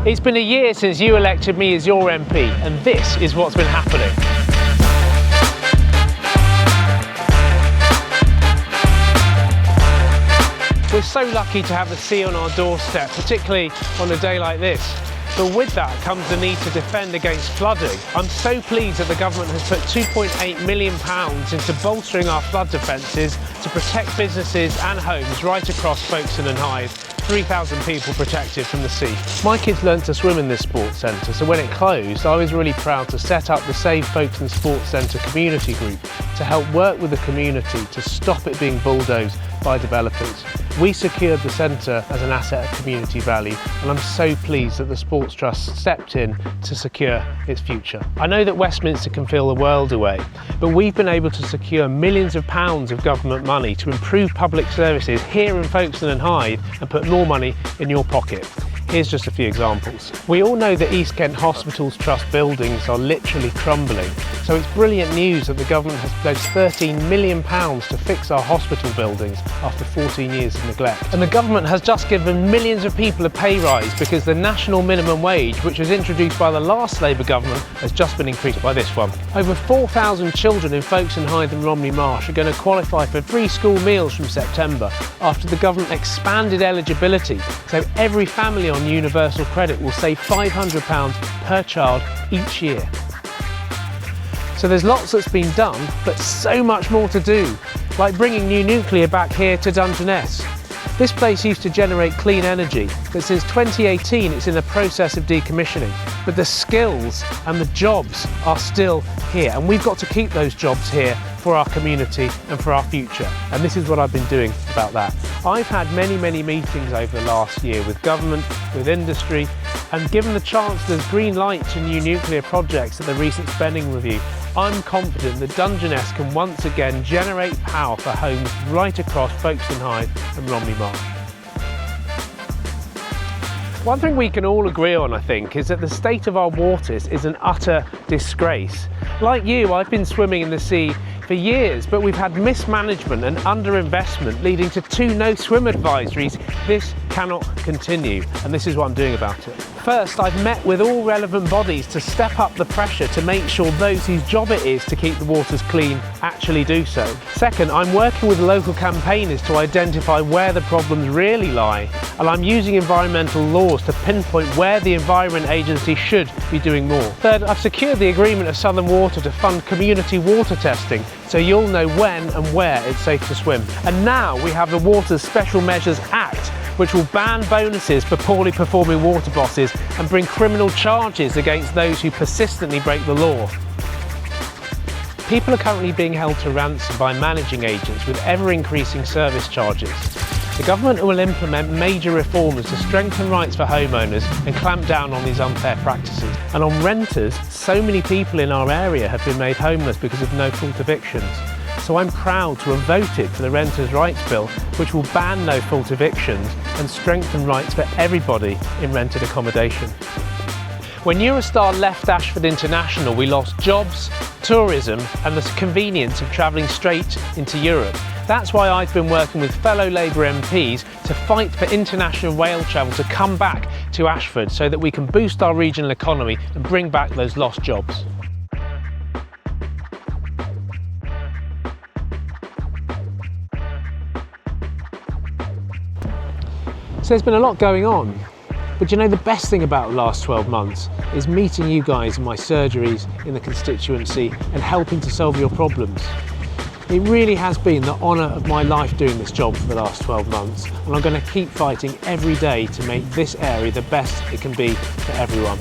It's been a year since you elected me as your MP, and this is what's been happening. We're so lucky to have the sea on our doorstep, particularly on a day like this. But with that comes the need to defend against flooding. I'm so pleased that the government has put £2.8 million into bolstering our flood defences to protect businesses and homes right across Folkestone and Hythe. 3,000 people protected from the sea. My kids learnt to swim in this sports centre, so when it closed, I was really proud to set up the Save Folkestone Sports Centre community group to help work with the community to stop it being bulldozed by developers. We secured the centre as an asset of community value, and I'm so pleased that the Sports Trust stepped in to secure its future. I know that Westminster can feel the world away, but we've been able to secure millions of pounds of government money to improve public services here in Folkestone and Hythe and put more money in your pocket. Here's just a few examples. We all know that East Kent Hospitals Trust buildings are literally crumbling, so it's brilliant news that the government has pledged £13 million to fix our hospital buildings after 14 years of neglect. And the government has just given millions of people a pay rise because the national minimum wage, which was introduced by the last Labour government, has just been increased by this one. Over 4,000 children in Folkestone, Hythe and Romney Marsh are going to qualify for free school meals from September after the government expanded eligibility, so every family on Universal Credit will save £500 per child each year. So there's lots that's been done, but so much more to do, like bringing new nuclear back here to Dungeness. This place used to generate clean energy, but since 2018 it's in the process of decommissioning. But the skills and the jobs are still here, and we've got to keep those jobs here for our community and for our future. And this is what I've been doing about that. I've had many meetings over the last year with government, with industry, and given the Chancellor's green light to new nuclear projects at the recent spending review, I'm confident that Dungeness can once again generate power for homes right across Folkestone Hythe and Romney Marsh. One thing we can all agree on, I think, is that the state of our waters is an utter disgrace. Like you, I've been swimming in the sea for years, but we've had mismanagement and underinvestment leading to 2 no-swim advisories. This cannot continue, and this is what I'm doing about it. First, I've met with all relevant bodies to step up the pressure to make sure those whose job it is to keep the waters clean actually do so. Second, I'm working with local campaigners to identify where the problems really lie, and I'm using environmental laws to pinpoint where the Environment Agency should be doing more. Third, I've secured the agreement of Southern Water to fund community water testing, so you'll know when and where it's safe to swim. And now we have the Waters Special Measures Act, which will ban bonuses for poorly performing water bosses and bring criminal charges against those who persistently break the law. People are currently being held to ransom by managing agents with ever-increasing service charges. The government will implement major reforms to strengthen rights for homeowners and clamp down on these unfair practices. And on renters, so many people in our area have been made homeless because of no-fault evictions. So I'm proud to have voted for the Renters' Rights Bill, which will ban no-fault evictions and strengthen rights for everybody in rented accommodation. When Eurostar left Ashford International, we lost jobs, tourism and the convenience of travelling straight into Europe. That's why I've been working with fellow Labour MPs to fight for international rail travel to come back to Ashford so that we can boost our regional economy and bring back those lost jobs. So there's been a lot going on, but you know, the best thing about the last 12 months is meeting you guys in my surgeries in the constituency and helping to solve your problems. It really has been the honour of my life doing this job for the last 12 months, and I'm going to keep fighting every day to make this area the best it can be for everyone.